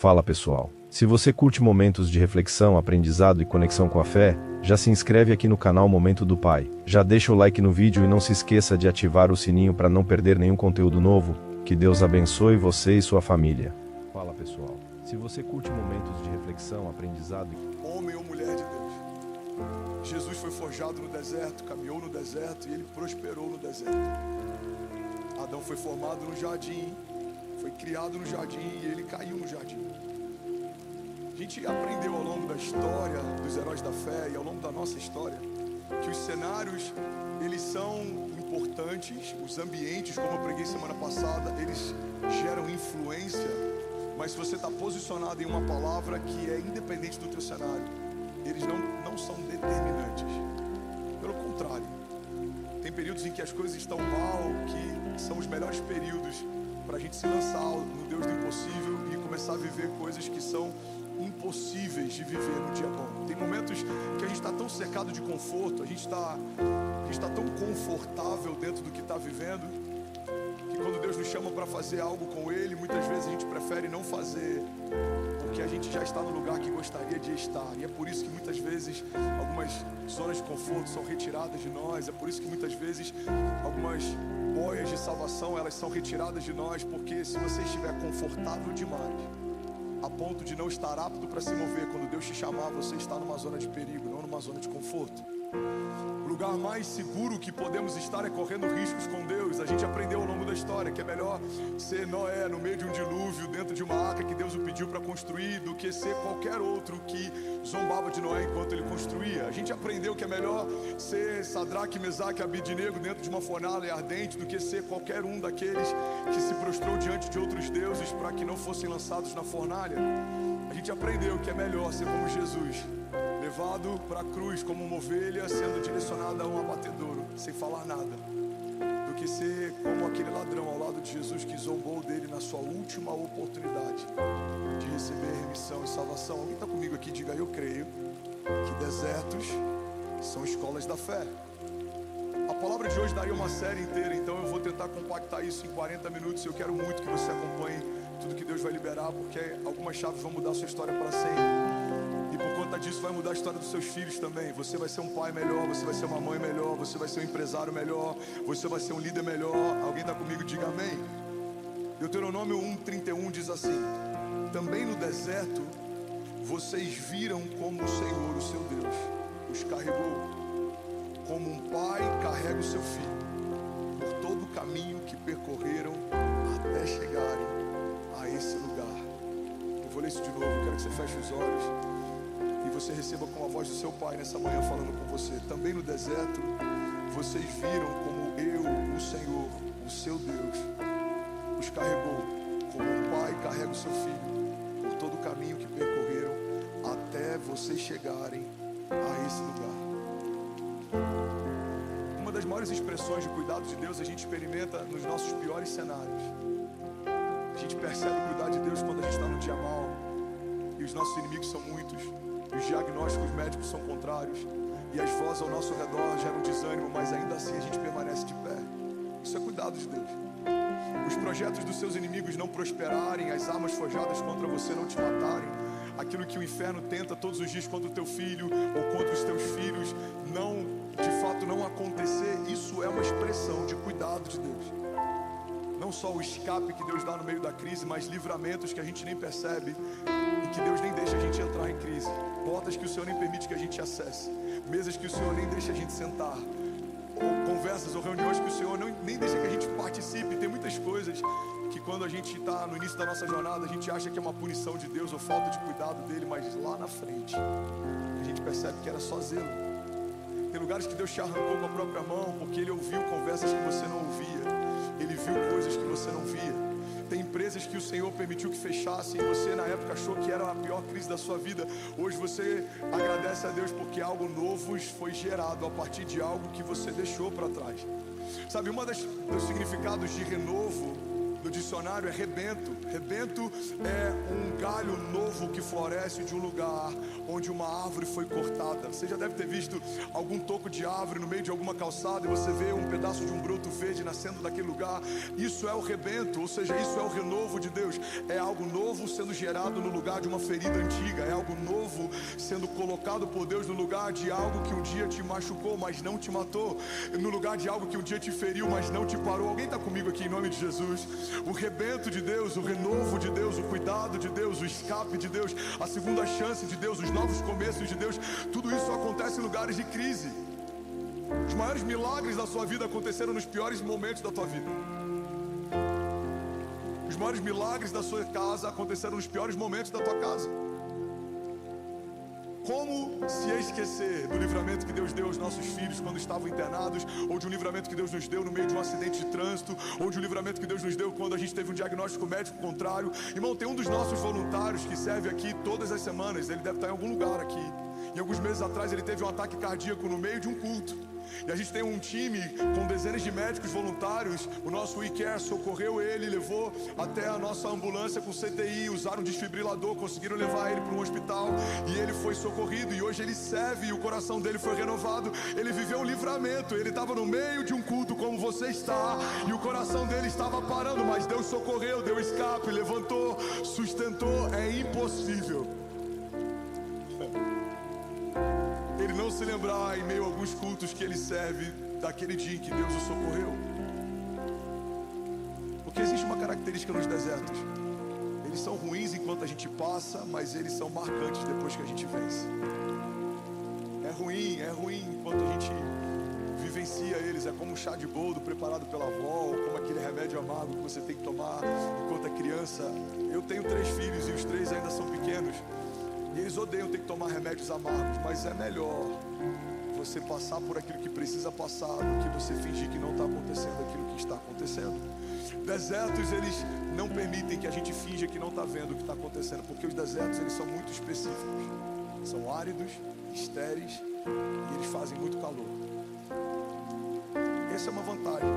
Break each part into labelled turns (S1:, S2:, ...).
S1: Fala pessoal, se você curte momentos de reflexão, aprendizado e conexão com a fé, já se inscreve aqui no canal Momento do Pai, já deixa o like no vídeo e não se esqueça de ativar o sininho para não perder nenhum conteúdo novo. Que Deus abençoe você e sua família. Fala pessoal, se você curte momentos de reflexão, aprendizado e...
S2: Homem ou mulher de Deus, Jesus foi forjado no deserto, caminhou no deserto e ele prosperou no deserto. Adão foi formado no jardim, foi criado no jardim e ele caiu no jardim. A gente aprendeu ao longo da história dos heróis da fé e ao longo da nossa história que os cenários, eles são importantes, os ambientes, como eu preguei semana passada, eles geram influência, mas se você está posicionado em uma palavra que é independente do teu cenário, eles não são determinantes. Pelo contrário, tem períodos em que as coisas estão mal, que são os melhores períodos para a gente se lançar no Deus do impossível e começar a viver coisas que são impossíveis de viver no dia bom. Tem momentos que a gente está tão cercado de conforto, a gente está tão confortável dentro do que está vivendo, que quando Deus nos chama para fazer algo com Ele, muitas vezes a gente prefere não fazer, porque a gente já está no lugar que gostaria de estar. E é por isso que muitas vezes algumas zonas de conforto são retiradas de nós, é por isso que muitas vezes algumas boias de salvação, elas são retiradas de nós, porque se você estiver confortável demais, a ponto de não estar apto para se mover, quando Deus te chamar, você está numa zona de perigo, não numa zona de conforto. O lugar mais seguro que podemos estar é correndo riscos com Deus. A gente aprendeu ao longo da história que é melhor ser Noé no meio de um dilúvio, dentro de uma arca que Deus o pediu para construir, do que ser qualquer outro que zombava de Noé enquanto ele construía. A gente aprendeu que é melhor ser Sadraque, Mesaque e Abidnego dentro de uma fornalha ardente, do que ser qualquer um daqueles que se prostrou diante de outros deuses para que não fossem lançados na fornalha. A gente aprendeu que é melhor ser como Jesus, levado para a cruz como uma ovelha, sendo direcionada a um abatedouro, sem falar nada, do que ser como aquele ladrão ao lado de Jesus que zombou dele na sua última oportunidade de receber remissão e salvação. Alguém está comigo aqui? Diga: eu creio que desertos são escolas da fé. A palavra de hoje daria uma série inteira, então eu vou tentar compactar isso em 40 minutos. Eu quero muito que você acompanhe tudo que Deus vai liberar, porque algumas chaves vão mudar a sua história para sempre. E por conta disso vai mudar a história dos seus filhos também. Você vai ser um pai melhor, você vai ser uma mãe melhor, você vai ser um empresário melhor, você vai ser um líder melhor. Alguém está comigo? Diga amém. Deuteronômio 1:31 diz assim: também no deserto vocês viram como o Senhor, o seu Deus, os carregou, como um pai carrega o seu filho, por todo o caminho que percorreram até chegarem a esse lugar. Eu vou ler isso de novo, eu quero que você feche os olhos e você receba com a voz do seu pai nessa manhã falando com você. Também no deserto vocês viram como eu, o Senhor, o seu Deus, os carregou, como um pai carrega o seu filho, por todo o caminho que percorreram até vocês chegarem a esse lugar. Uma das maiores expressões de cuidado de Deus a gente experimenta nos nossos piores cenários. A gente percebe o cuidado de Deus quando a gente está no dia mal e os nossos inimigos são muitos, e os diagnósticos médicos são contrários, e as vozes ao nosso redor geram desânimo, mas ainda assim a gente permanece de pé. Isso é cuidado de Deus. Os projetos dos seus inimigos não prosperarem, as armas forjadas contra você não te matarem, aquilo que o inferno tenta todos os dias contra o teu filho ou contra os teus filhos de fato não acontecer, isso é uma expressão de cuidado de Deus. Não só o escape que Deus dá no meio da crise, mas livramentos que a gente nem percebe e que Deus nem deixa a gente entrar em crise, portas que o Senhor nem permite que a gente acesse, mesas que o Senhor nem deixa a gente sentar, ou conversas ou reuniões que o Senhor nem deixa que a gente participe. Tem muitas coisas que quando a gente está no início da nossa jornada, a gente acha que é uma punição de Deus ou falta de cuidado dele, mas lá na frente a gente percebe que era só zelo. Tem lugares que Deus te arrancou com a própria mão, porque Ele ouviu conversas que você não ouvia, Ele viu coisas que você não via. Tem empresas que o Senhor permitiu que fechassem e você na época achou que era a pior crise da sua vida. Hoje você agradece a Deus porque algo novo foi gerado a partir de algo que você deixou para trás. Sabe, dos significados de renovo do dicionário é rebento. Rebento é um gás galho novo que floresce de um lugar onde uma árvore foi cortada. Você já deve ter visto algum toco de árvore no meio de alguma calçada e você vê um pedaço de um broto verde nascendo daquele lugar. Isso é o rebento, ou seja, isso é o renovo de Deus. É algo novo sendo gerado no lugar de uma ferida antiga. É algo novo sendo colocado por Deus no lugar de algo que um dia te machucou, mas não te matou. No lugar de algo que um dia te feriu, mas não te parou. Alguém está comigo aqui em nome de Jesus? O rebento de Deus, o renovo de Deus, o cuidado de Deus, o escape de Deus, a segunda chance de Deus, os novos começos de Deus, tudo isso acontece em lugares de crise. Os maiores milagres da sua vida aconteceram nos piores momentos da tua vida. Os maiores milagres da sua casa aconteceram nos piores momentos da tua casa. Como se esquecer do livramento que Deus deu aos nossos filhos quando estavam internados, ou de um livramento que Deus nos deu no meio de um acidente de trânsito, ou de um livramento que Deus nos deu quando a gente teve um diagnóstico médico contrário. Irmão, tem um dos nossos voluntários que serve aqui todas as semanas, ele deve estar em algum lugar aqui. E alguns meses atrás ele teve um ataque cardíaco no meio de um culto. E a gente tem um time com dezenas de médicos voluntários. O nosso WeCare socorreu ele, levou até a nossa ambulância com CTI, usaram um desfibrilador, conseguiram levar ele para um hospital e ele foi socorrido. E hoje ele serve e o coração dele foi renovado. Ele viveu um livramento, ele estava no meio de um culto como você está e o coração dele estava parando, mas Deus socorreu, deu escape, levantou, sustentou. É impossível ele não se lembrar em meio a alguns cultos que ele serve daquele dia em que Deus o socorreu. Porque existe uma característica nos desertos: eles são ruins enquanto a gente passa, mas eles são marcantes depois que a gente vence. É ruim enquanto a gente vivencia eles. É como um chá de boldo preparado pela avó, ou como aquele remédio amargo que você tem que tomar enquanto é criança. Eu tenho 3 filhos e os 3 ainda são pequenos. E eles odeiam ter que tomar remédios amargos, mas é melhor você passar por aquilo que precisa passar do que você fingir que não está acontecendo aquilo que está acontecendo. Desertos, eles não permitem que a gente finja que não está vendo o que está acontecendo, porque os desertos, eles são muito específicos. São áridos, estéreis e eles fazem muito calor. Essa é uma vantagem.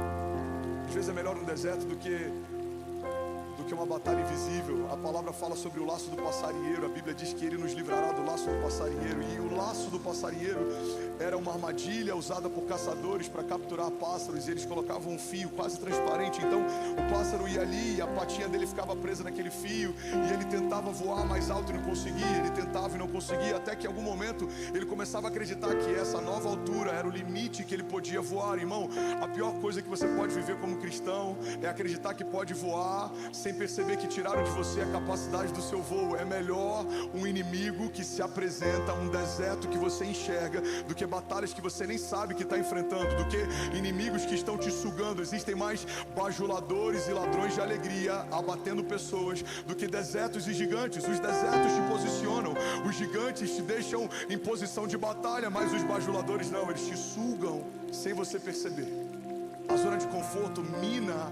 S2: Às vezes é melhor um deserto do que uma batalha invisível. A palavra fala sobre o laço do passarinheiro. A Bíblia diz que ele nos livrará do laço do passarinheiro. E o laço do passarinheiro era uma armadilha usada por caçadores para capturar pássaros. E eles colocavam um fio quase transparente. Então o pássaro ia ali e a patinha dele ficava presa naquele fio. E ele tentava voar mais alto e não conseguia. Ele tentava e não conseguia. Até que em algum momento ele começava a acreditar que essa nova altura era o limite que ele podia voar. Irmão, a pior coisa que você pode viver como cristão é acreditar que pode voar sem perceber que tiraram de você a capacidade do seu voo. É melhor um inimigo que se apresenta, um deserto que você enxerga, do que batalhas que você nem sabe que está enfrentando, do que inimigos que estão te sugando. Existem mais bajuladores e ladrões de alegria abatendo pessoas do que desertos e gigantes. Os desertos te posicionam, os gigantes te deixam em posição de batalha, mas os bajuladores não, eles te sugam sem você perceber. A zona de conforto mina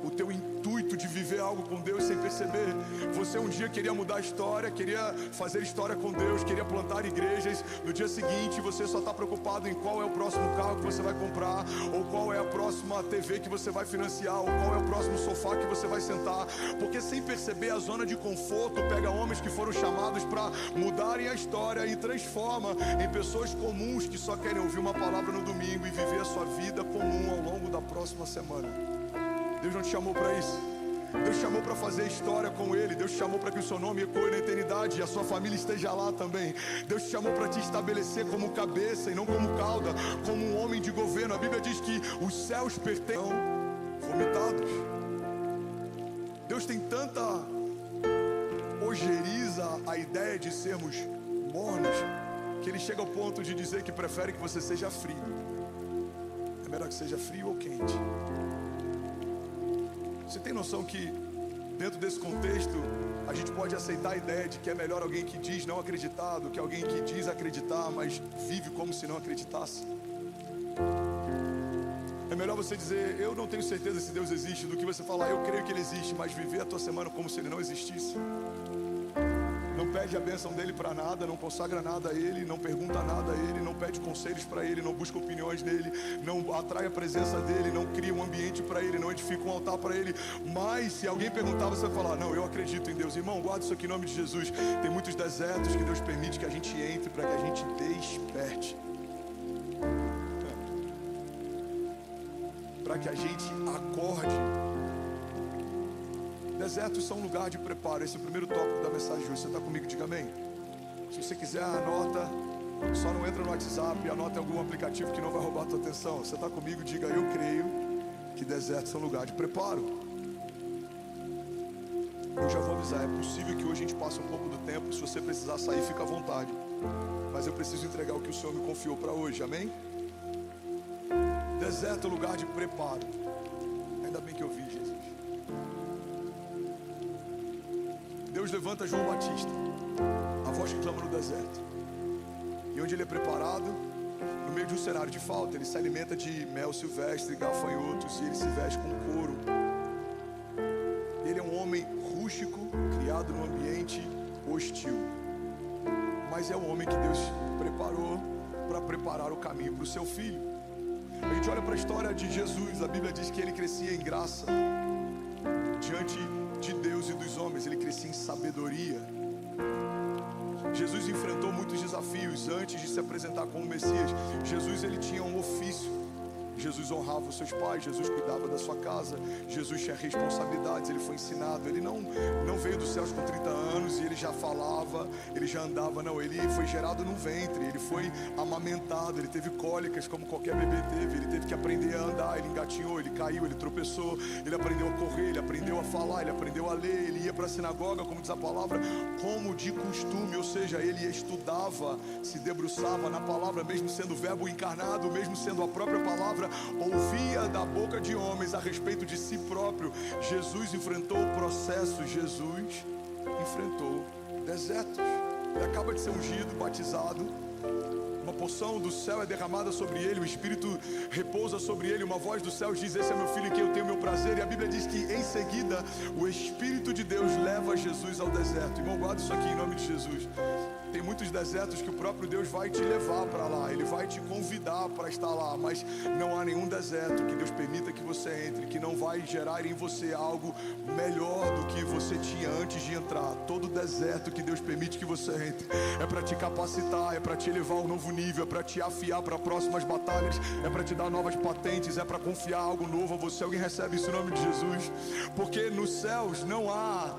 S2: o teu intuito de viver algo com Deus sem perceber. Você um dia queria mudar a história, queria fazer história com Deus, queria plantar igrejas. No dia seguinte você só está preocupado em qual é o próximo carro que você vai comprar, ou qual é a próxima TV que você vai financiar, ou qual é o próximo sofá que você vai sentar. Porque sem perceber, a zona de conforto pega homens que foram chamados para mudarem a história e transforma em pessoas comuns que só querem ouvir uma palavra no domingo e viver a sua vida comum ao longo da próxima semana. Deus não te chamou para isso. Deus te chamou para fazer história com Ele. Deus te chamou para que o seu nome ecoe na eternidade e a sua família esteja lá também. Deus te chamou para te estabelecer como cabeça e não como cauda, como um homem de governo. A Bíblia diz que os céus pertencem vomitados. Deus tem tanta ojeriza a ideia de sermos mornos, que Ele chega ao ponto de dizer que prefere que você seja frio. É melhor que seja frio ou quente. Você tem noção que dentro desse contexto a gente pode aceitar a ideia de que é melhor alguém que diz não acreditar do que alguém que diz acreditar, mas vive como se não acreditasse? É melhor você dizer eu não tenho certeza se Deus existe, do que você falar eu creio que Ele existe, mas viver a tua semana como se Ele não existisse. Não pede a bênção dele para nada, não consagra nada a ele, não pergunta nada a ele, não pede conselhos para ele, não busca opiniões dele, não atrai a presença dele, não cria um ambiente para ele, não edifica um altar para ele. Mas se alguém perguntar, você vai falar: não, eu acredito em Deus. Irmão, guarda isso aqui em nome de Jesus. Tem muitos desertos que Deus permite que a gente entre para que a gente desperte, para que a gente acorde. Desertos são um lugar de preparo. Esse é o primeiro tópico da mensagem de hoje. Você está comigo? Diga amém. Se você quiser, anota. Só não entra no WhatsApp, anota em algum aplicativo que não vai roubar a tua atenção. Você está comigo? Diga: eu creio que desertos são um lugar de preparo. Eu já vou avisar, é possível que hoje a gente passe um pouco do tempo. Se você precisar sair, fica à vontade. Mas eu preciso entregar o que o Senhor me confiou para hoje, amém? Deserto é lugar de preparo. Ainda bem que eu vi, Jesus. Deus levanta João Batista, a voz que clama no deserto. E onde ele é preparado, no meio de um cenário de falta, ele se alimenta de mel silvestre, gafanhotos, e ele se veste com couro. Ele é um homem rústico, criado num ambiente hostil. Mas é um homem que Deus preparou para preparar o caminho para o seu filho. A gente olha para a história de Jesus, a Bíblia diz que ele crescia em graça diante de Deus e dos homens, ele crescia em sabedoria. Jesus enfrentou muitos desafios antes de se apresentar como Messias. Jesus, ele tinha um ofício. Jesus honrava os seus pais, Jesus cuidava da sua casa, Jesus tinha responsabilidades, ele foi ensinado. Ele não veio dos céus com 30 anos e ele já falava, ele já andava, não. Ele foi gerado no ventre, ele foi amamentado, ele teve cólicas como qualquer bebê teve. Ele teve que aprender a andar, ele engatinhou, ele caiu, ele tropeçou, ele aprendeu a correr, ele aprendeu a falar, ele aprendeu a ler. Ele ia para a sinagoga, como diz a palavra, como de costume, ou seja, ele estudava, se debruçava na palavra, mesmo sendo o verbo encarnado, mesmo sendo a própria palavra, ouvia da boca de homens a respeito de si próprio. Jesus enfrentou o processo, Jesus enfrentou desertos. Ele acaba de ser ungido, batizado. Uma porção do céu é derramada sobre ele, o Espírito repousa sobre ele. Uma voz do céu diz: esse é meu filho em quem eu tenho meu prazer. E a Bíblia diz que em seguida o Espírito de Deus leva Jesus ao deserto. Irmão, guarda isso aqui em nome de Jesus. Tem muitos desertos que o próprio Deus vai te levar para lá, ele vai te convidar para estar lá, mas não há nenhum deserto que Deus permita que você entre que não vai gerar em você algo melhor do que você tinha antes de entrar. Todo deserto que Deus permite que você entre é para te capacitar, é para te elevar a um novo nível, é para te afiar para próximas batalhas, é para te dar novas patentes, é para confiar algo novo a você. Alguém recebe isso em nome de Jesus? Porque nos céus não há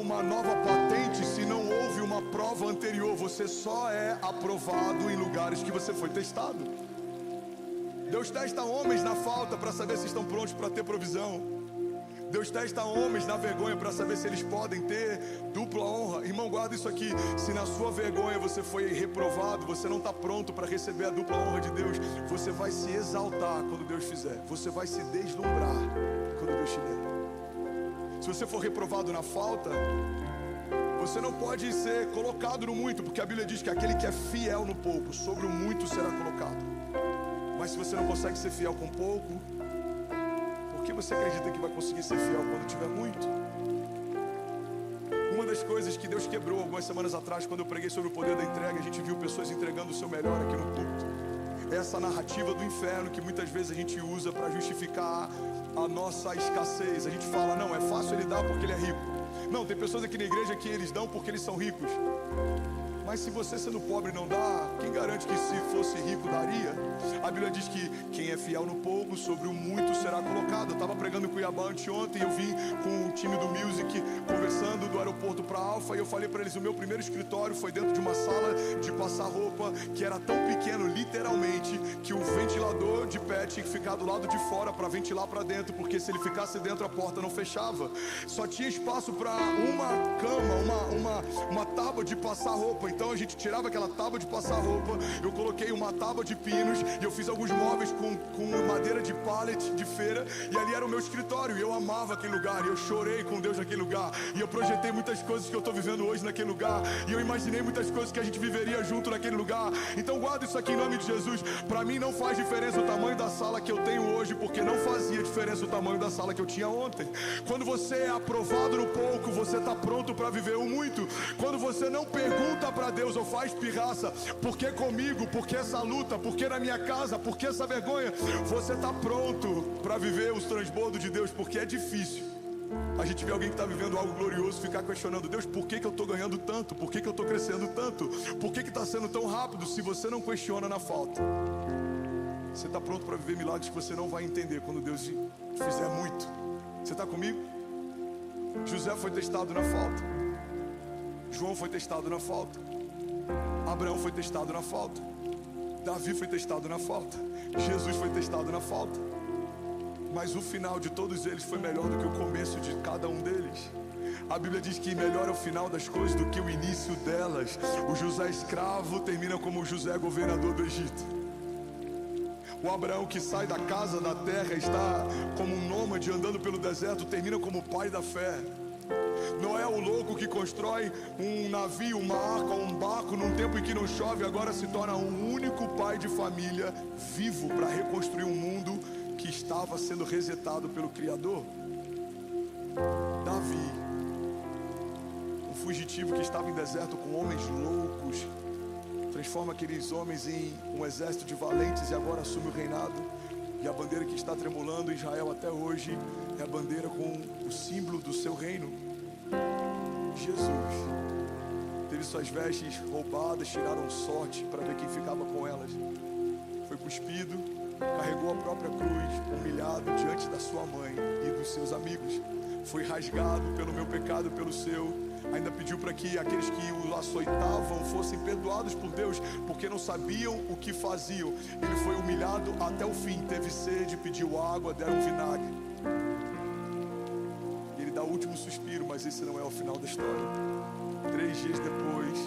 S2: uma nova patente se não houve uma prova anterior. Você só é aprovado em lugares que você foi testado. Deus testa homens na falta para saber se estão prontos para ter provisão. Deus testa homens na vergonha para saber se eles podem ter dupla honra. Irmão, guarda isso aqui. Se na sua vergonha você foi reprovado, você não está pronto para receber a dupla honra de Deus. Você vai se exaltar quando Deus fizer. Você vai se deslumbrar quando Deus te der. Se você for reprovado na falta, você não pode ser colocado no muito, porque a Bíblia diz que aquele que é fiel no pouco, sobre o muito será colocado. Mas se você não consegue ser fiel com pouco, por que você acredita que vai conseguir ser fiel quando tiver muito? Uma das coisas que Deus quebrou algumas semanas atrás, quando eu preguei sobre o poder da entrega, a gente viu pessoas entregando o seu melhor aqui no culto. Essa narrativa do inferno que muitas vezes a gente usa para justificar a nossa escassez. A gente fala: não, é fácil ele dar porque ele é rico. Não, tem pessoas aqui na igreja que eles dão porque eles são ricos. Mas se você sendo pobre não dá, quem garante que se fosse rico daria? A Bíblia diz que quem é fiel no pouco, sobre o muito será colocado. Eu estava pregando em Cuiabá anteontem, eu vim com o time do Music conversando do aeroporto para Alfa, e eu falei para eles: o meu primeiro escritório foi dentro de uma sala de passar roupa que era tão pequeno, literalmente, que o ventilador de pé tinha que ficar do lado de fora para ventilar para dentro, porque se ele ficasse dentro a porta não fechava. Só tinha espaço para uma cama, uma tábua de passar roupa. Então a gente tirava aquela tábua de passar roupa, eu coloquei uma tábua de pinos e eu fiz alguns móveis com madeira de pallet de feira, e ali era o meu escritório, e eu amava aquele lugar, e eu chorei com Deus naquele lugar, e eu projetei muitas coisas que eu estou vivendo hoje naquele lugar, e eu imaginei muitas coisas que a gente viveria junto naquele lugar. Então guarda isso aqui em nome de Jesus. Para mim não faz diferença o tamanho da sala que eu tenho hoje, porque não fazia diferença o tamanho da sala que eu tinha ontem. Quando você é aprovado no pouco, você está pronto para viver o muito. Quando você não pergunta para Deus ou faz pirraça, por que comigo, por que essa luta, por que na minha casa, por que essa vergonha, você está pronto para viver os transbordos de Deus, porque é difícil a gente vê alguém que está vivendo algo glorioso ficar questionando: Deus, por que eu estou ganhando tanto? Por que eu estou crescendo tanto? Por que está sendo tão rápido? Se você não questiona na falta, você está pronto para viver milagres que você não vai entender quando Deus fizer muito. Você está comigo? José foi testado na falta, João foi testado na falta, Abraão foi testado na falta, Davi foi testado na falta, Jesus foi testado na falta. Mas o final de todos eles foi melhor do que o começo de cada um deles. A Bíblia diz que melhor é o final das coisas do que o início delas. O José escravo termina como o José governador do Egito. O Abraão que sai da casa, da terra, está como um nômade andando pelo deserto, termina como o pai da fé. Noé, o louco que constrói um navio, uma arca, um barco num tempo em que não chove, agora se torna um único pai de família vivo para reconstruir um mundo que estava sendo resetado pelo Criador. Davi, um fugitivo que estava em deserto com homens loucos, transforma aqueles homens em um exército de valentes e agora assume o reinado. E a bandeira que está tremulando em Israel até hoje é a bandeira com o símbolo do seu reino. Jesus teve suas vestes roubadas, tiraram sorte para ver quem ficava com elas. Foi cuspido, carregou a própria cruz, humilhado diante da sua mãe e dos seus amigos. Foi rasgado pelo meu pecado e pelo seu. Ainda pediu para que aqueles que o açoitavam fossem perdoados por Deus, porque não sabiam o que faziam. Ele foi humilhado até o fim, teve sede, pediu água, deram vinagre. Ele dá o último suspiro, mas esse não é o final da história. 3 dias depois,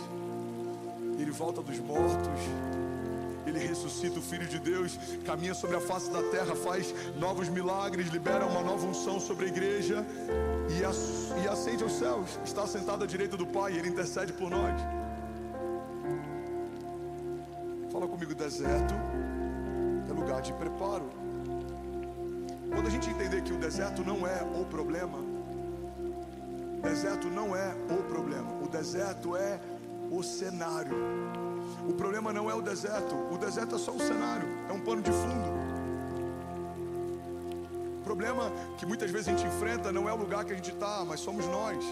S2: ele volta dos mortos. Ele ressuscita, o Filho de Deus caminha sobre a face da terra, faz novos milagres, libera uma nova unção sobre a igreja e ascende aos céus. Está sentado à direita do Pai e Ele intercede por nós. Fala comigo: deserto é lugar de preparo. Quando a gente entender que o deserto não é o problema, deserto não é o problema, o deserto é o cenário. O problema não é o deserto é só um cenário, é um pano de fundo. O problema que muitas vezes a gente enfrenta não é o lugar que a gente está, mas somos nós.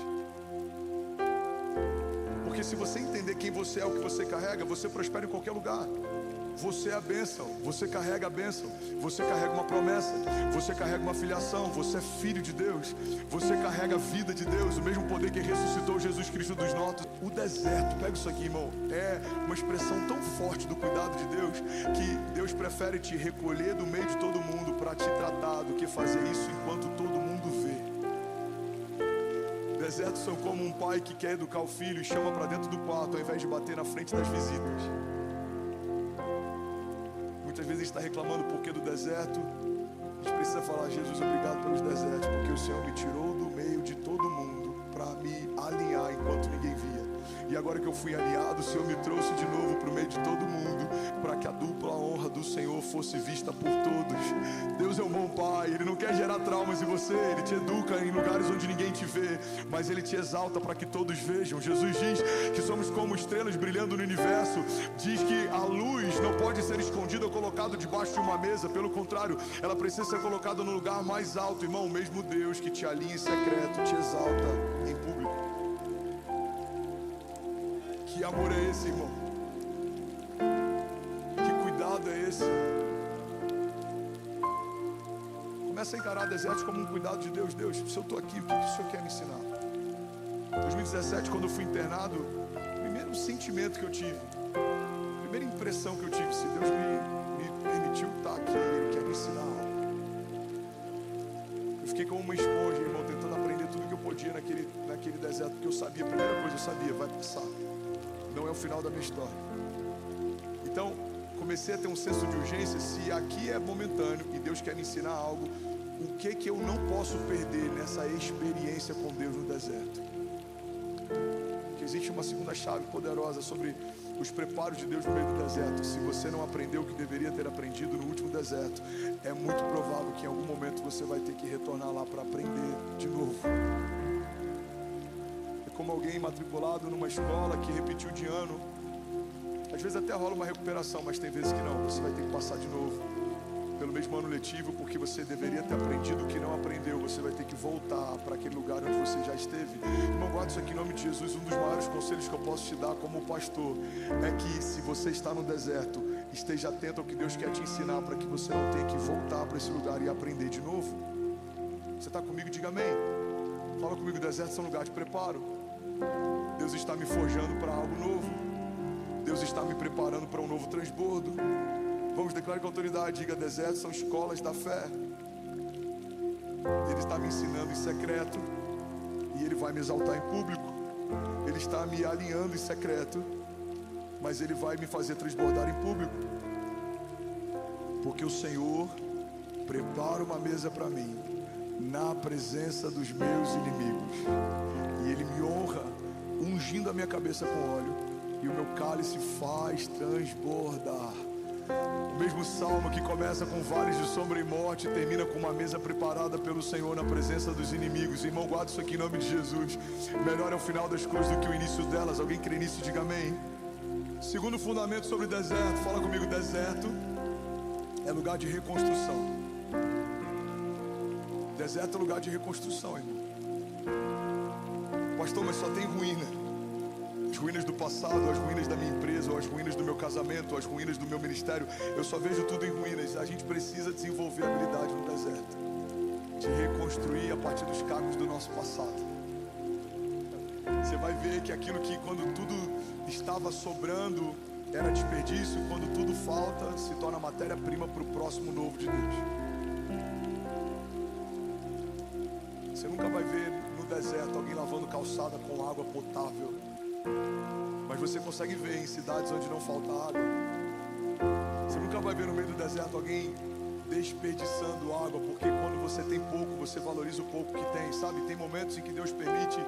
S2: Porque se você entender quem você é, o que você carrega, você prospera em qualquer lugar. Você é a bênção, você carrega a bênção, você carrega uma promessa, você carrega uma filiação, você é filho de Deus, você carrega a vida de Deus, o mesmo poder que ressuscitou Jesus Cristo dos mortos. O deserto, pega isso aqui, irmão, é uma expressão tão forte do cuidado de Deus, que Deus prefere te recolher do meio de todo mundo para te tratar do que fazer isso enquanto todo mundo vê. Desertos são como um pai que quer educar o filho e chama para dentro do quarto ao invés de bater na frente das visitas. Muitas vezes a gente está reclamando por que do deserto. A gente precisa falar: Jesus, obrigado pelos desertos, porque o Senhor me tirou do meio de todo mundo para me alinhar enquanto ninguém via. E agora que eu fui alinhado, o Senhor me trouxe de novo para o meio de todo mundo, para que a dupla honra do Senhor fosse vista por todos. Deus é um bom Pai, Ele não quer gerar traumas em você, Ele te educa em lugares onde ninguém te vê, mas Ele te exalta para que todos vejam. Jesus diz que somos como estrelas brilhando no universo, diz que a luz não pode ser escondida ou colocada debaixo de uma mesa, pelo contrário, ela precisa ser colocada no lugar mais alto. Irmão, o mesmo Deus que te alinha em secreto, te exalta em público. Que amor é esse, irmão? Que cuidado é esse? Começa a encarar desertos como um cuidado de Deus. Deus, se eu estou aqui, o que o Senhor quer me ensinar? Em 2017, quando eu fui internado, o primeiro sentimento que eu tive, a primeira impressão que eu tive: se Deus me permitiu estar aqui, Ele quer me ensinar algo. Eu fiquei como uma esponja, irmão, tentando aprender tudo que eu podia naquele deserto, porque eu sabia, a primeira coisa eu sabia: vai passar. não é o final da minha história. Então, comecei a ter um senso de urgência. Se aqui é momentâneo e Deus quer me ensinar algo, o que eu não posso perder nessa experiência com Deus no deserto? Que existe uma segunda chave poderosa sobre os preparos de Deus no meio do deserto. Se você não aprendeu o que deveria ter aprendido no último deserto, é muito provável que em algum momento você vai ter que retornar lá para aprender de novo. É como alguém matriculado numa escola que repetiu de ano. Às vezes até rola uma recuperação, mas tem vezes que não. Você vai ter que passar de novo pelo mesmo ano letivo, porque você deveria ter aprendido o que não aprendeu. Você vai ter que voltar para aquele lugar onde você já esteve. Irmão, guarda isso aqui em nome de Jesus. Um dos maiores conselhos que eu posso te dar como pastor é que, se você está no deserto, esteja atento ao que Deus quer te ensinar, para que você não tenha que voltar para esse lugar e aprender de novo. Você está comigo? Diga amém. Fala comigo. Desertos são lugar de preparo. Deus está me forjando para algo novo. Deus está me preparando para um novo transbordo. Vamos declarar com autoridade. Diga: desertos são escolas da fé. Ele está me ensinando em secreto e Ele vai me exaltar em público. Ele está me alinhando em secreto, mas Ele vai me fazer transbordar em público. Porque o Senhor prepara uma mesa para mim na presença dos meus inimigos. E Ele me honra, ungindo a minha cabeça com óleo, e o meu cálice faz transbordar. O mesmo salmo que começa com vales de sombra e morte termina com uma mesa preparada pelo Senhor na presença dos inimigos. Irmão, guarda isso aqui em nome de Jesus. Melhor é o final das coisas do que o início delas. Alguém crê nisso? Diga amém. Segundo fundamento sobre deserto. Fala comigo. Deserto é lugar de reconstrução. Deserto é lugar de reconstrução, irmão. Pastor, mas só tem ruína. As ruínas do passado, as ruínas da minha empresa, ou as ruínas do meu casamento, ou as ruínas do meu ministério. Eu só vejo tudo em ruínas. A gente precisa desenvolver habilidade no deserto de reconstruir a partir dos cacos do nosso passado. Você vai ver que aquilo que, quando tudo estava sobrando, era desperdício. Quando tudo falta, se torna matéria-prima para o próximo novo de Deus. Você nunca vai ver no deserto alguém lavando calçada com água potável, mas você consegue ver em cidades onde não falta água. Você nunca vai ver no meio do deserto alguém desperdiçando água, porque quando você tem pouco, você valoriza o pouco que tem, sabe? Tem momentos em que Deus permite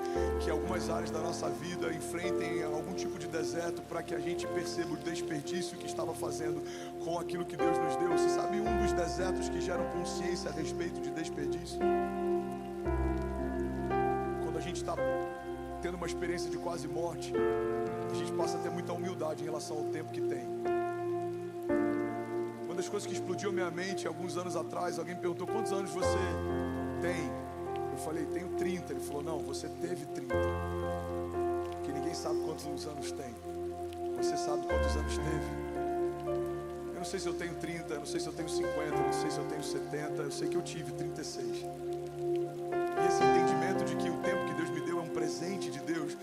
S2: que algumas áreas da nossa vida enfrentem algum tipo de deserto, para que a gente perceba o desperdício que estava fazendo com aquilo que Deus nos deu. Você sabe um dos desertos que geram consciência a respeito de desperdício? Quando a gente está tendo uma experiência de quase morte, a gente passa a ter muita humildade em relação ao tempo que tem. Uma das coisas que explodiu minha mente alguns anos atrás, alguém me perguntou: quantos anos você tem? Eu falei: tenho 30. Ele falou: não, você teve 30. Porque ninguém sabe quantos anos tem. Você sabe quantos anos teve. Eu não sei se eu tenho 30, eu não sei se eu tenho 50, eu não sei se eu tenho 70, eu sei que eu tive 36. E esse entendimento de que o tempo que Deus me deu é um presente de Deus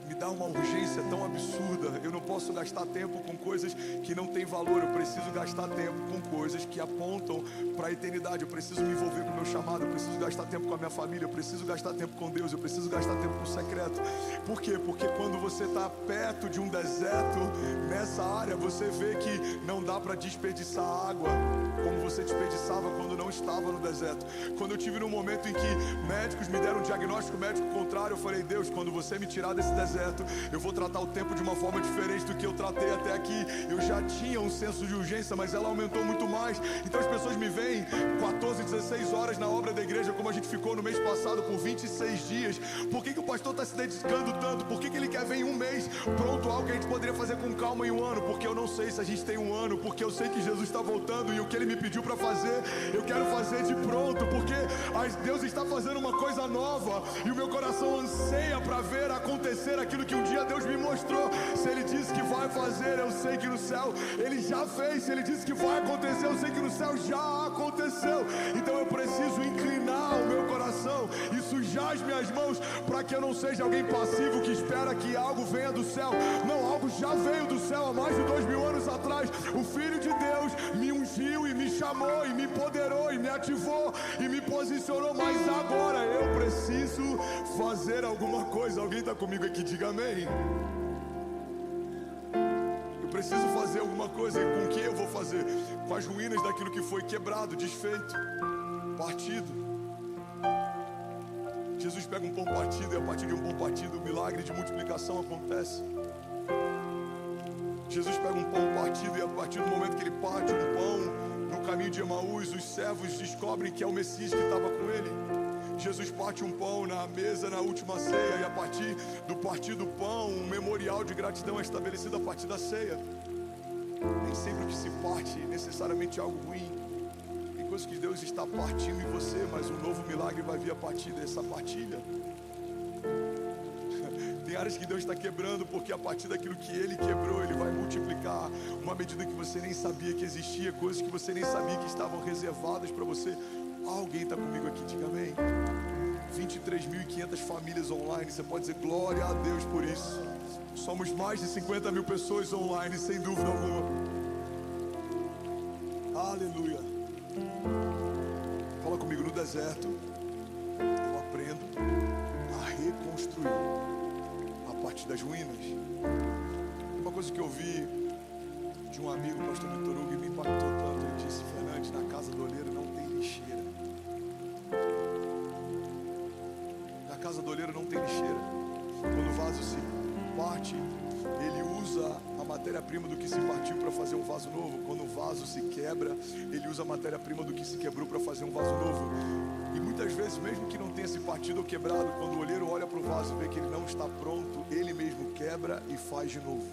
S2: me dá uma urgência tão absurda. Eu não posso gastar tempo com coisas que não têm valor. Eu preciso gastar tempo com coisas que apontam para a eternidade. Eu preciso me envolver com o meu chamado. Eu preciso gastar tempo com a minha família. Eu preciso gastar tempo com Deus. Eu preciso gastar tempo com o secreto. Por quê? Porque quando você está perto de um deserto, nessa área, você vê que não dá para desperdiçar água como você desperdiçava quando não estava no deserto. Quando eu tive num momento em que médicos me deram um diagnóstico médico contrário, eu falei: Deus, quando você me tirar desse deserto, eu vou tratar o tempo de uma forma diferente do que eu tratei até aqui. Eu já tinha um senso de urgência, mas ela aumentou muito mais. Então as pessoas me veem 14, 16 horas na obra da igreja, como a gente ficou no mês passado por 26 dias. Por que o pastor está se dedicando tanto? Por que ele quer ver em um mês pronto algo que a gente poderia fazer com calma em um ano? Porque eu não sei se a gente tem um ano, porque eu sei que Jesus está voltando, e o que ele me pediu para fazer, eu quero fazer de pronto, porque Deus está fazendo uma coisa nova, e o meu coração anseia para ver acontecer aquilo que um dia Deus me mostrou. Se Ele disse que vai fazer, eu sei que no céu Ele já fez. Se Ele disse que vai acontecer, eu sei que no céu já aconteceu. Então eu preciso inclinar o meu coração e sujar as minhas mãos, para que eu não seja alguém passivo que espera que algo venha do céu. Não, algo já veio do céu há mais de 2000 anos atrás. O Filho de Deus me ungiu e me chamou e me empoderou e me ativou e me posicionou. Mas agora eu preciso fazer alguma coisa. Alguém está comigo aqui? Diga amém. preciso fazer alguma coisa. E com o que eu vou fazer? Com as ruínas daquilo que foi quebrado, desfeito, partido. Jesus pega um pão partido e a partir de um pão partido o milagre de multiplicação acontece. Jesus pega um pão partido e a partir do momento que ele parte um pão no caminho de Emaús, os servos descobrem que é o Messias que estava com ele. Jesus parte um pão na mesa na última ceia e a partir do partir do pão, um memorial de gratidão é estabelecido a partir da ceia. Nem sempre o que se parte necessariamente é algo ruim. Tem coisas que Deus está partindo em você, mas um novo milagre vai vir a partir dessa partilha. Tem áreas que Deus está quebrando, porque a partir daquilo que Ele quebrou, Ele vai multiplicar uma medida que você nem sabia que existia, coisas que você nem sabia que estavam reservadas para você. Alguém está comigo aqui, diga amém. 23.500 famílias online, você pode dizer glória a Deus por isso. Somos mais de 50 mil pessoas online, sem dúvida alguma. Aleluia. Fala comigo, no deserto eu aprendo a reconstruir a partir das ruínas. Uma coisa que eu vi de um amigo, o pastor Vitor Hugo, e me impactou tanto. Ele disse: Fernandes, na casa do oleiro não tem lixeira. Na casa do oleiro não tem lixeira. Quando o vaso se parte, ele usa a matéria-prima do que se partiu para fazer um vaso novo. Quando o vaso se quebra, ele usa a matéria-prima do que se quebrou para fazer um vaso novo. E muitas vezes, mesmo que não tenha se partido ou quebrado, quando o oleiro olha para o vaso e vê que ele não está pronto, ele mesmo quebra e faz de novo.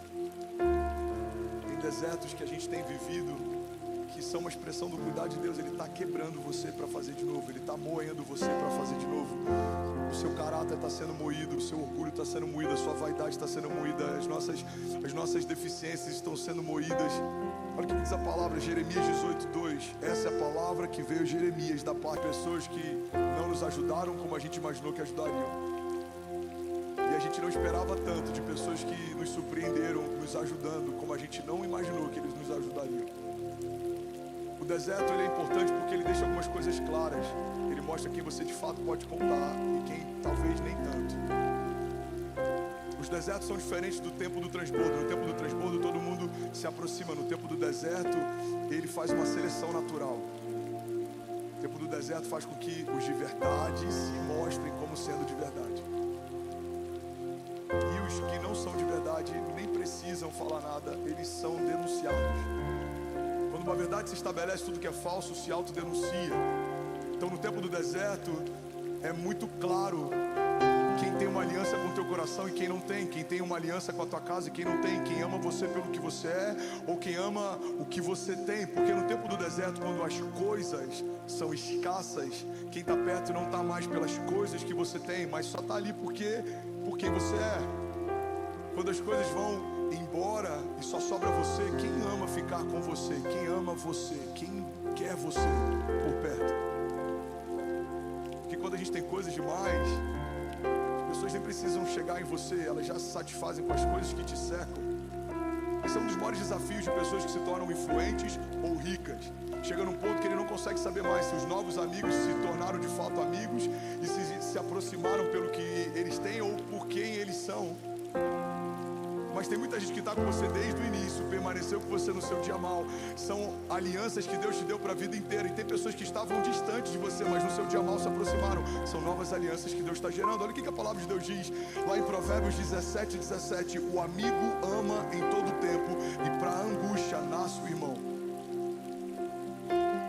S2: Tem desertos que a gente tem vivido que são uma expressão do cuidado de Deus. Ele está quebrando você para fazer de novo. Ele está moendo você para fazer de novo. O seu caráter está sendo moído, o seu orgulho está sendo moído, a sua vaidade está sendo moída, as nossas deficiências estão sendo moídas. Olha o que diz a palavra, Jeremias 18:2. Essa é a palavra que veio Jeremias da parte de pessoas que não nos ajudaram como a gente imaginou que ajudariam. E a gente não esperava tanto de pessoas que nos surpreenderam nos ajudando como a gente não imaginou que eles nos ajudariam. O deserto ele é importante porque ele deixa algumas coisas claras. Ele mostra quem você de fato pode contar e quem talvez nem tanto. Os desertos são diferentes do tempo do transbordo. No tempo do transbordo todo mundo se aproxima. No tempo do deserto ele faz uma seleção natural. O tempo do deserto faz com que os de verdade se mostrem como sendo de verdade. E os que não são de verdade nem precisam falar nada, eles são denunciados. Quando uma verdade se estabelece, tudo que é falso se autodenuncia. Então no tempo do deserto é muito claro quem tem uma aliança com o teu coração e quem não tem. Quem tem uma aliança com a tua casa e quem não tem. Quem ama você pelo que você é ou quem ama o que você tem. Porque no tempo do deserto, quando as coisas são escassas, quem está perto não está mais pelas coisas que você tem, mas só está ali por quem você é. Quando as coisas vão embora e só sobra você, quem ama ficar com você, quem ama você, quem quer você por perto. Porque quando a gente tem coisas demais, as pessoas nem precisam chegar em você, elas já se satisfazem com as coisas que te cercam. Esse é um dos maiores desafios de pessoas que se tornam influentes ou ricas. Chega num ponto que ele não consegue saber mais se os novos amigos se tornaram de fato amigos e se aproximaram pelo que eles têm ou por quem eles são. Mas tem muita gente que está com você desde o início, permaneceu com você no seu dia mal. São alianças que Deus te deu para a vida inteira. E tem pessoas que estavam distantes de você, mas no seu dia mal se aproximaram. São novas alianças que Deus está gerando. Olha o que a palavra de Deus diz lá em Provérbios 17:17. O amigo ama em todo tempo e para a angústia nasce o irmão.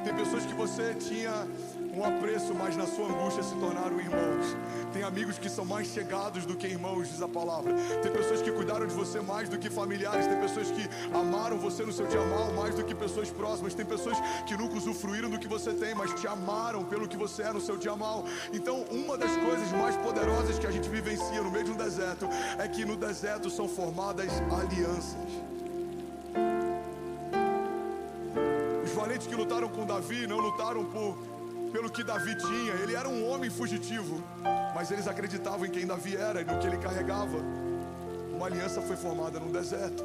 S2: Tem pessoas que você tinha um apreço, mas na sua angústia se tornaram irmãos. Tem amigos que são mais chegados do que irmãos, diz a palavra. Tem pessoas que cuidaram de você mais do que familiares. Tem pessoas que amaram você no seu dia mal mais do que pessoas próximas. Tem pessoas que nunca usufruíram do que você tem, mas te amaram pelo que você é no seu dia mal. Então uma das coisas mais poderosas que a gente vivencia no meio de um deserto é que no deserto são formadas alianças. Os valentes que lutaram com Davi não lutaram pelo que Davi tinha. Ele era um homem fugitivo, mas eles acreditavam em quem Davi era e no que ele carregava. Uma aliança foi formada no deserto.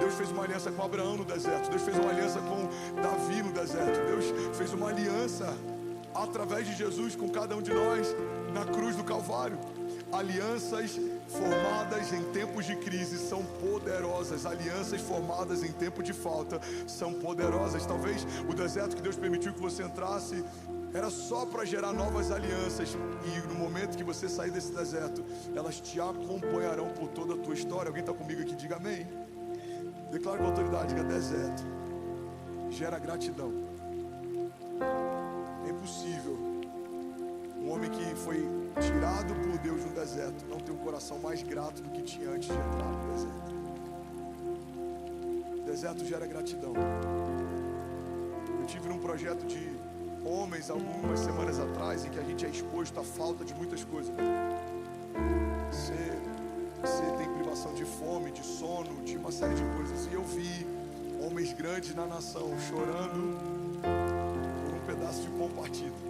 S2: Deus fez uma aliança com Abraão no deserto. Deus fez uma aliança com Davi no deserto. Deus fez uma aliança através de Jesus com cada um de nós na cruz do Calvário. Alianças formadas em tempos de crise são poderosas. Alianças formadas em tempo de falta são poderosas. Talvez o deserto que Deus permitiu que você entrasse era só para gerar novas alianças. E no momento que você sair desse deserto, elas te acompanharão por toda a tua história. Alguém está comigo aqui? Diga amém. Declaro com autoridade que deserto gera gratidão. É impossível um homem que foi tirado por Deus no deserto não ter um coração mais grato do que tinha antes de entrar no deserto. Deserto gera gratidão. Eu tive num projeto de homens algumas semanas atrás em que a gente é exposto à falta de muitas coisas. Você tem privação de fome, de sono, de uma série de coisas. E eu vi homens grandes na nação chorando por um pedaço de pão partido.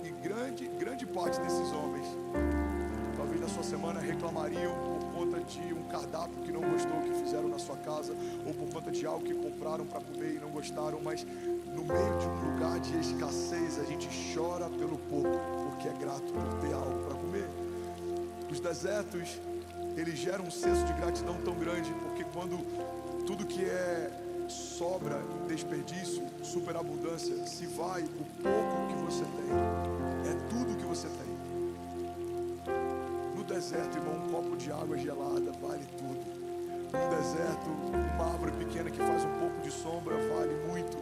S2: E grande parte desses homens, talvez na sua semana, reclamariam por conta de um cardápio que não gostou, que fizeram na sua casa, ou por conta de algo que compraram para comer e não gostaram. Mas no meio de um lugar de escassez, a gente chora pelo pouco, porque é grato por ter algo para comer. Os desertos, eles geram um senso de gratidão tão grande, porque quando tudo que é sobra, desperdício, superabundância, se vai, o pouco que você tem, é tudo que você tem. No deserto, irmão, um copo de água gelada vale tudo. No deserto, uma árvore pequena que faz um pouco de sombra vale muito.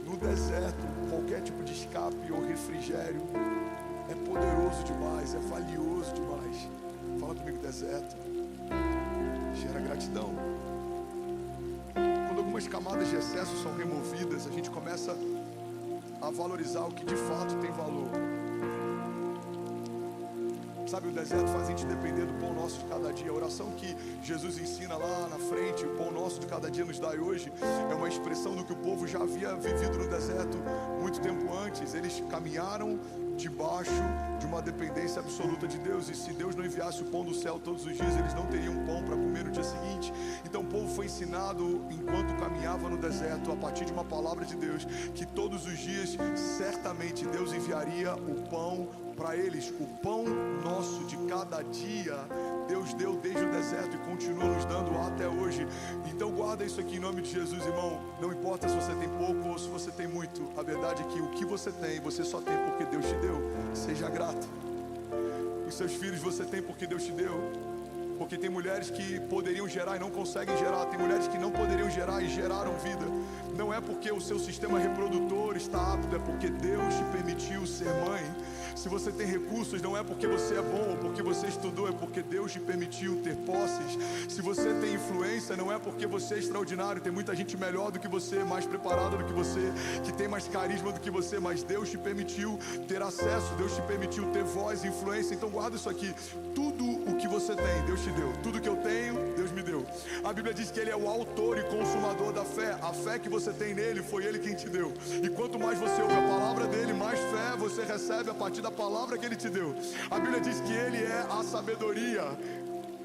S2: No deserto, qualquer tipo de escape ou refrigério é poderoso demais, é valioso demais. Fala comigo, deserto gera gratidão. Quando algumas camadas de excesso são removidas, a gente começa a valorizar o que de fato tem valor. Sabe, o deserto faz a gente depender do pão nosso de cada dia. A oração que Jesus ensina lá na frente, o pão nosso de cada dia nos dai hoje, é uma expressão do que o povo já havia vivido no deserto muito tempo antes. Eles caminharam debaixo de uma dependência absoluta de Deus, e se Deus não enviasse o pão do céu todos os dias, eles não teriam pão para comer no dia seguinte. Então o povo foi ensinado, enquanto caminhava no deserto, a partir de uma palavra de Deus, que todos os dias, certamente, Deus enviaria o pão para eles. O pão nosso de cada dia, Deus deu desde o deserto e continua nos dando até hoje. Então guarda isso aqui em nome de Jesus, irmão. Não importa se você tem pouco ou se você tem muito, a verdade é que o que você tem, você só tem porque Deus te deu. Seja grato. Os seus filhos você tem porque Deus te deu. Porque tem mulheres que poderiam gerar e não conseguem gerar. Tem mulheres que não poderiam gerar e geraram vida. Não é porque o seu sistema reprodutor está apto, é porque Deus te permitiu ser mãe. Se você tem recursos, não é porque você é bom ou porque você estudou, é porque Deus te permitiu ter posses. Se você tem influência, não é porque você é extraordinário. Tem muita gente melhor do que você, mais preparada do que você, que tem mais carisma do que você, mas Deus te permitiu ter acesso, Deus te permitiu ter voz e influência. Então guarda isso aqui. Tudo o que você tem, Deus te deu. Tudo que eu tenho, Deus me deu. A Bíblia diz que Ele é o autor e consumador da fé. A fé que você tem nele, foi Ele quem te deu. E quanto mais você ouve a palavra dele, mais fé você recebe a partir da palavra que Ele te deu. A Bíblia diz que Ele é a sabedoria.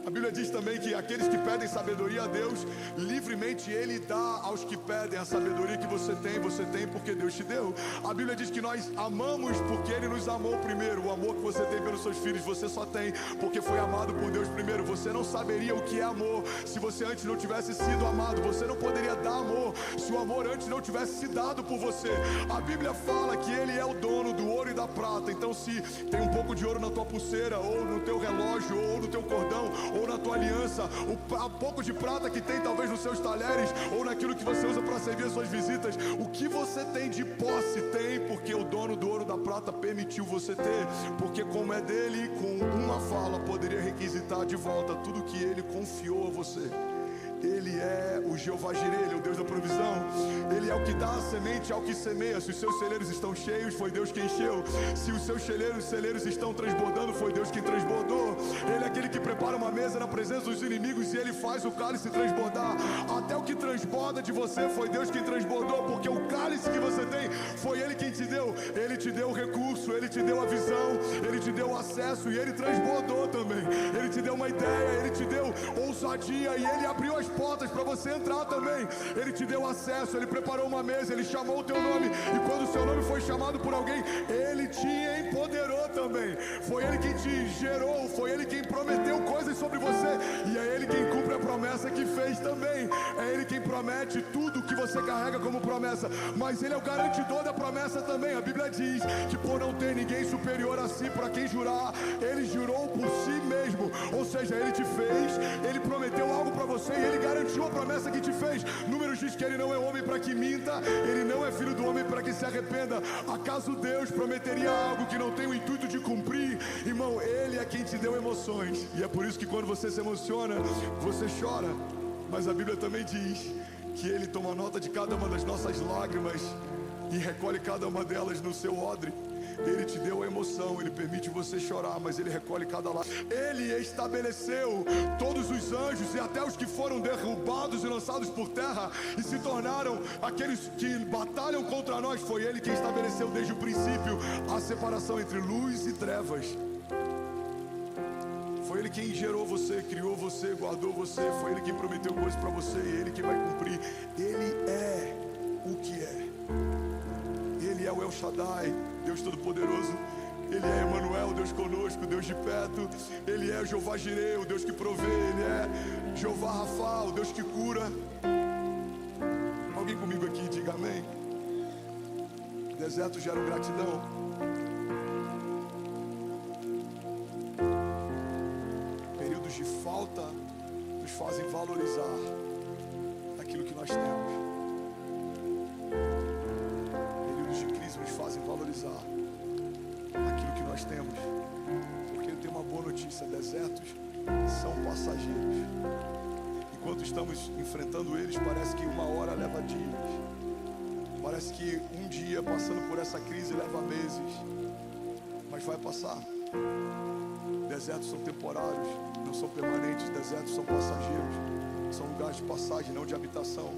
S2: A Bíblia diz também que aqueles que pedem sabedoria a Deus, livremente Ele dá aos que pedem. A sabedoria que você tem porque Deus te deu. A Bíblia diz que nós amamos porque Ele nos amou primeiro. O amor que você tem pelos seus filhos, você só tem porque foi amado por Deus primeiro. Você não saberia o que é amor se você antes não tivesse sido amado. Você não poderia dar amor se o amor antes não tivesse se dado por você. A Bíblia fala que Ele é o dono do ouro e da prata. Então se tem um pouco de ouro na tua pulseira, ou no teu relógio, ou no teu cordão, ou na tua aliança, o pouco de prata que tem talvez nos seus talheres, ou naquilo que você usa para servir as suas visitas, o que você tem de posse tem porque o dono do ouro e da prata permitiu você ter, porque como é dele, com uma fala poderia requisitar de volta tudo que ele confiou a você. Ele é o Jeová Jireh, Ele é o Deus da provisão. Ele é o que dá a semente ao que semeia. Se os seus celeiros estão cheios, foi Deus quem encheu. Se os seus celeiros estão transbordando, foi Deus quem transbordou. Ele é aquele que prepara prepara uma mesa na presença dos inimigos e Ele faz o cálice transbordar. Até o que transborda de você foi Deus quem transbordou, porque o cálice que você tem foi Ele quem te deu. Ele te deu o recurso, Ele te deu a visão, Ele te deu o acesso e Ele transbordou também. Ele te deu uma ideia, Ele te deu ousadia e Ele abriu as portas para você entrar também. Ele te deu acesso, Ele preparou uma mesa, Ele chamou o teu nome e quando o seu nome foi chamado por alguém, Ele te empoderou também. Foi Ele quem te gerou, foi Ele quem prometeu coisas sobre você e é Ele quem cumpre a promessa que fez também. É Ele quem promete tudo que você carrega como promessa, mas Ele é o garantidor da promessa também. A Bíblia diz que por não ter ninguém superior a si, para quem jurar, Ele jurou por si mesmo. Ou seja, Ele te fez, Ele prometeu algo para você e Ele garantiu a promessa que te fez. Números diz que Ele não é homem para que minta, Ele não é filho do homem para que se arrependa. Acaso Deus prometeria algo que não tem o intuito de cumprir? Irmão, Ele é quem te deu emoções e é por isso que quando você se emociona, você chora. Mas a Bíblia também diz que Ele toma nota de cada uma das nossas lágrimas e recolhe cada uma delas no seu odre. Ele te deu a emoção, Ele permite você chorar, mas Ele recolhe cada lágrima. Ele estabeleceu todos os anjos e até os que foram derrubados e lançados por terra e se tornaram aqueles que batalham contra nós. Foi Ele quem estabeleceu desde o princípio a separação entre luz e trevas. Foi Ele quem gerou você, criou você, guardou você. Foi Ele quem prometeu coisas para você e Ele quem vai cumprir. Ele é o que é. Ele é o El Shaddai, Deus Todo-Poderoso. Ele é Emmanuel, Deus conosco, Deus de perto. Ele é Jeová Jireh, o Deus que provê. Ele é Jeová Rafa, o Deus que cura. Alguém comigo aqui, diga amém. Deserto gera gratidão. Períodos de falta nos fazem valorizar aquilo que nós temos. Nos fazem valorizar aquilo que nós temos, porque eu tenho uma boa notícia: desertos são passageiros. Enquanto estamos enfrentando eles, parece que uma hora leva dias, parece que um dia passando por essa crise leva meses, mas vai passar. Desertos são temporários, não são permanentes. Desertos são passageiros, são lugares de passagem, não de habitação.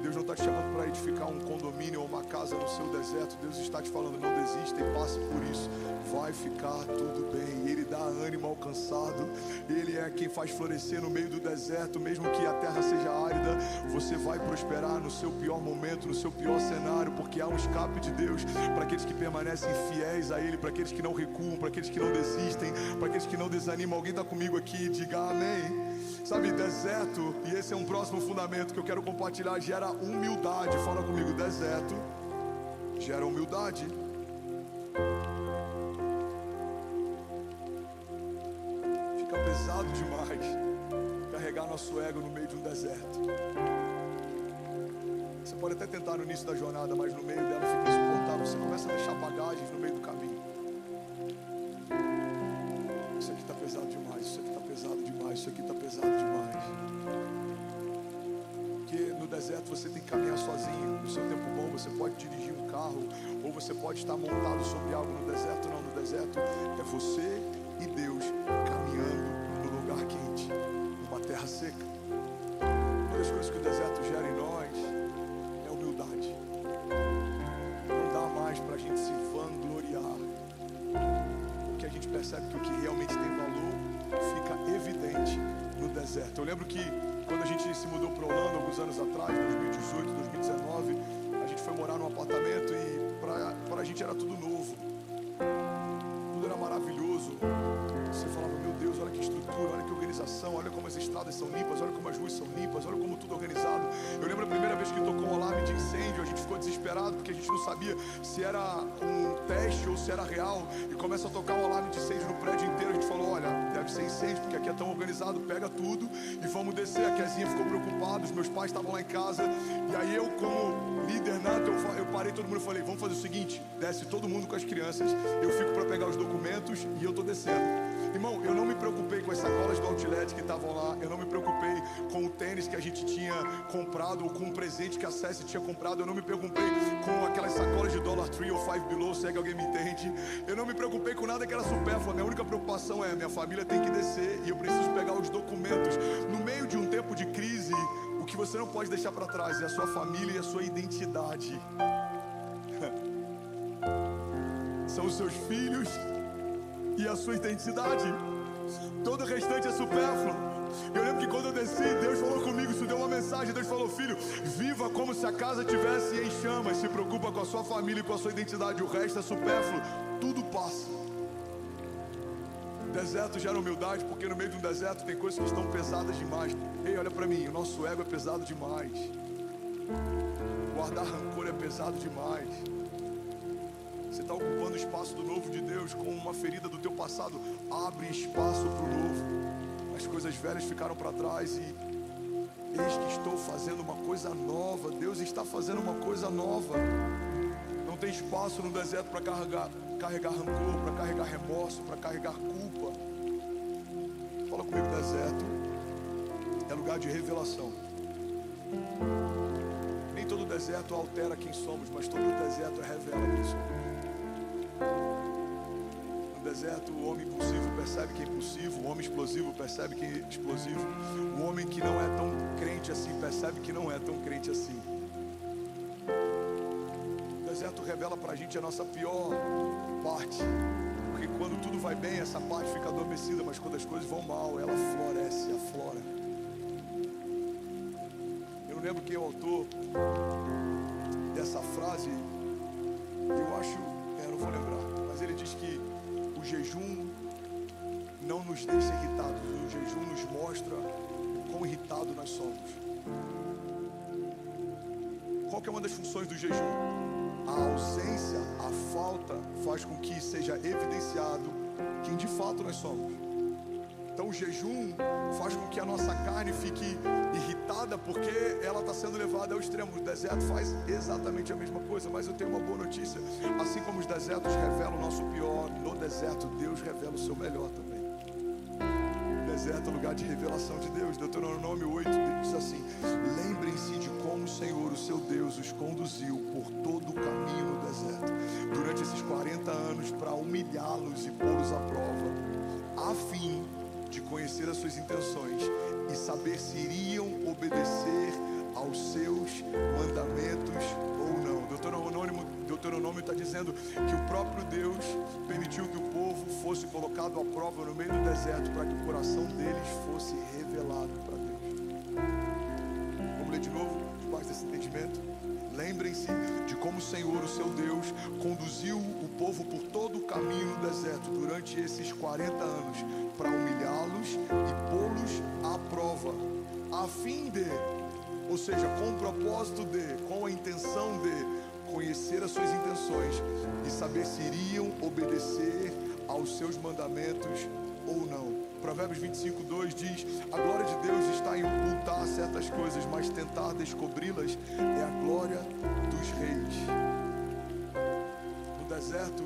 S2: Deus não está te chamando para edificar um condomínio ou uma casa no seu deserto. Deus está te falando: não desista e passe por isso. Vai ficar tudo bem. Ele dá ânimo ao cansado. Ele é quem faz florescer no meio do deserto. Mesmo que a terra seja árida, você vai prosperar no seu pior momento, no seu pior cenário, porque há um escape de Deus para aqueles que permanecem fiéis a Ele, para aqueles que não recuam, para aqueles que não desistem, para aqueles que não desanimam. Alguém está comigo aqui? Diga amém. Sabe, deserto, e esse é um próximo fundamento que eu quero compartilhar, gera humildade. Fala comigo, deserto gera humildade. Fica pesado demais carregar nosso ego no meio de um deserto. Você pode até tentar no início da jornada, mas no meio dela fica insuportável. Você começa a deixar bagagens no meio do caminho. Isso aqui está pesado demais, isso aqui está pesado demais, isso aqui está pesado demais. Porque no deserto você tem que caminhar sozinho. No seu tempo bom você pode dirigir um carro, ou você pode estar montado sobre algo. No deserto não, no deserto é você e Deus caminhando no lugar quente, numa terra seca. Uma das coisas que o deserto gera em nós é humildade. Não dá mais para a gente se vangloriar, porque a gente percebe que o que realmente tem valor fica evidente no deserto. Eu lembro que quando a gente se mudou para Holanda alguns anos atrás, 2018, 2019, a gente foi morar num apartamento e para a gente era tudo novo, tudo era maravilhoso. Você falava: meu Deus, olha que estrutura, olha que organização, olha como as estradas são limpas, olha como as ruas são limpas, olha como tudo é organizado. Eu lembro a primeira vez que tocou um alarme de incêndio, a gente ficou desesperado porque a gente não sabia se era um teste ou se era real. E começa a tocar um alarme de incêndio no prédio inteiro. A gente falou: olha, deve ser incêndio, porque aqui é tão organizado, pega tudo e vamos descer. A Kezinha ficou preocupada, os meus pais estavam lá em casa. E aí eu, como líder nato, eu parei todo mundo e falei: vamos fazer o seguinte, desce todo mundo com as crianças, eu fico para pegar os documentos e eu tô descendo. Irmão, eu não me preocupei com com as sacolas do outlet que estavam lá. Eu não me preocupei com o tênis que a gente tinha comprado ou com o presente que a Cécia tinha comprado. Eu não me preocupei com aquelas sacolas de Dollar Tree ou Five Below, se é que alguém me entende. Eu não me preocupei com nada que era supérfluo. A minha única preocupação é: minha família tem que descer e eu preciso pegar os documentos. No meio de um tempo de crise, o que você não pode deixar para trás é a sua família e a sua identidade. São os seus filhos e a sua identidade. Todo o restante é supérfluo. Eu lembro que quando eu desci, Deus falou comigo, isso deu uma mensagem. Deus falou: filho, viva como se a casa estivesse em chamas. Se preocupa com a sua família e com a sua identidade. O resto é supérfluo, tudo passa. Deserto gera humildade, porque no meio de um deserto tem coisas que estão pesadas demais. Ei, olha pra mim, o nosso ego é pesado demais. Guardar rancor é pesado demais. Você está ocupando o espaço do novo de Deus com uma ferida do teu passado. Abre espaço para o novo. As coisas velhas ficaram para trás e eis que estou fazendo uma coisa nova. Deus está fazendo uma coisa nova. Não tem espaço no deserto para carregar rancor, para carregar remorso, para carregar culpa. Fala comigo: deserto é lugar de revelação. Nem todo deserto altera quem somos, mas todo deserto revela quem somos. No deserto, o homem impulsivo percebe que é impulsivo, o homem explosivo percebe que é explosivo, o homem que não é tão crente assim percebe que não é tão crente assim. O deserto revela pra gente a nossa pior parte, porque quando tudo vai bem, essa parte fica adormecida, mas quando as coisas vão mal, ela floresce, aflora. Eu não lembro quem é o autor dessa frase, eu acho, não vou lembrar, mas ele diz que o jejum não nos deixa irritados, o jejum nos mostra o quão irritado nós somos. Qual que é uma das funções do jejum? A ausência, a falta faz com que seja evidenciado quem de fato nós somos. Então o jejum faz com que a nossa carne fique irritada porque ela está sendo levada ao extremo. O deserto faz exatamente a mesma coisa, mas eu tenho uma boa notícia. Assim como os desertos revelam o nosso pior, no deserto Deus revela o seu melhor também. O deserto é lugar de revelação de Deus. Deuteronômio 8 diz assim: lembrem-se de como o Senhor, o seu Deus, os conduziu por todo o caminho no deserto durante esses 40 anos para humilhá-los e pô-los à prova, a fim de conhecer as suas intenções e saber se iriam obedecer aos seus mandamentos ou não. Deuteronômio está dizendo que o próprio Deus permitiu que o povo fosse colocado à prova no meio do deserto para que o coração deles fosse revelado para Deus. Vamos ler de novo, debaixo desse entendimento. Lembrem-se de como o Senhor, o seu Deus, conduziu o povo por todo o caminho no deserto durante esses 40 anos para humilhá-los e pô-los à prova, a fim de, ou seja, com o propósito de, com a intenção de conhecer as suas intenções e saber se iriam obedecer aos seus mandamentos ou não. Provérbios 25:2 diz: a glória de Deus está em ocultar certas coisas, mas tentar descobri-las é a glória dos reis. No deserto,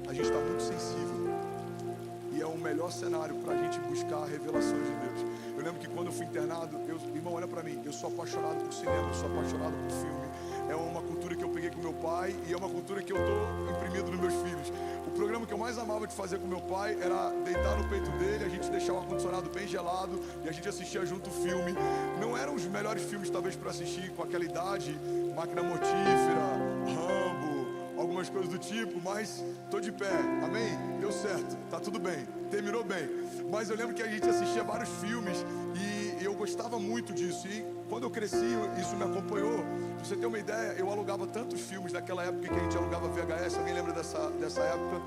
S2: a gente está muito sensível e é o melhor cenário para a gente buscar revelações de Deus. Eu lembro que quando eu fui internado, irmão, olha para mim, eu sou apaixonado por cinema, eu sou apaixonado por filme. É uma cultura que eu peguei com meu pai e é uma cultura que eu estou imprimindo nos meus filhos. O programa que eu mais amava de fazer com meu pai era deitar no peito dele, a gente deixar o ar-condicionado bem gelado e a gente assistia junto o filme. Não eram os melhores filmes talvez para assistir com aquela idade, Máquina Mortífera, Rambo, algumas coisas do tipo, mas tô de pé, amém? Deu certo, tá tudo bem, terminou bem. Mas eu lembro que a gente assistia vários filmes e eu gostava muito disso. E quando eu cresci, isso me acompanhou. Pra você ter uma ideia, eu alugava tantos filmes naquela época que a gente alugava VHS. Alguém lembra dessa época?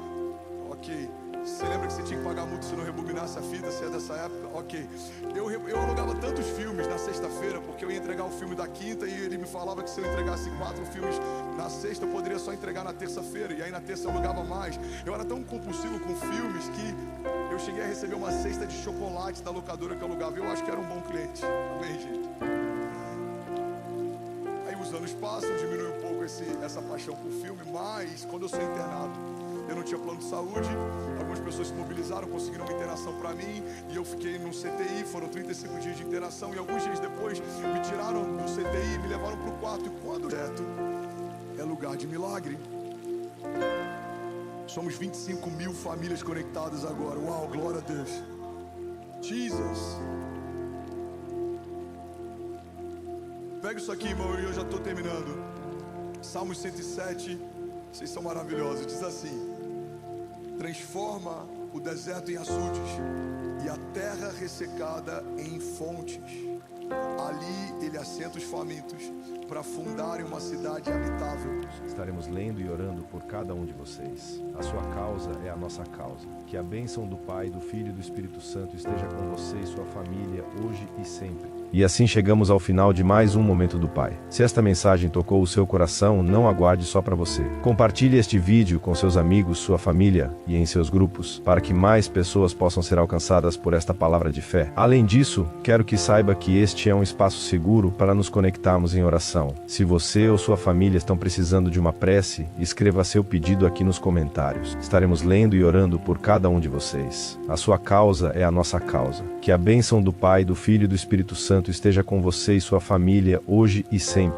S2: Ok. Você lembra que você tinha que pagar multa se não rebobinasse a fita? Se é dessa época? Ok. Eu alugava tantos filmes na sexta-feira, porque eu ia entregar o filme da quinta e ele me falava que se eu entregasse 4 filmes na sexta, eu poderia só entregar na terça-feira. E aí na terça eu alugava mais. Eu era tão compulsivo com filmes que eu cheguei a receber uma cesta de chocolate da locadora que eu alugava. Eu acho que era um bom cliente. Amém, gente? Aí os anos passam, diminui um pouco essa paixão por filme, mas quando eu sou internado, eu não tinha plano de saúde. Algumas pessoas se mobilizaram, conseguiram uma internação para mim, e eu fiquei no CTI. Foram 35 dias de internação, e alguns dias depois me tiraram do CTI e me levaram para o quarto. E quando é lugar de milagre. Somos 25 mil famílias conectadas agora. Uau, glória a Deus. Jesus. Pega isso aqui, irmão, e eu já estou terminando. Salmos 107, vocês são maravilhosos. Diz assim: transforma o deserto em açudes e a terra ressecada em fontes. Ali ele assenta os famintos para fundarem uma cidade habitável.
S1: Estaremos lendo e orando por cada um de vocês. A sua causa é a nossa causa. Que a bênção do Pai, do Filho e do Espírito Santo esteja com você e sua família, hoje e sempre. E assim chegamos ao final de mais um Momento do Pai. Se esta mensagem tocou o seu coração, não aguarde só para você. Compartilhe este vídeo com seus amigos, sua família e em seus grupos, para que mais pessoas possam ser alcançadas por esta palavra de fé. Além disso, quero que saiba que este é um espaço seguro para nos conectarmos em oração. Se você ou sua família estão precisando de uma prece, escreva seu pedido aqui nos comentários. Estaremos lendo e orando por cada um de vocês. A sua causa é a nossa causa. Que a bênção do Pai, do Filho e do Espírito Santo esteja com você e sua família hoje e sempre.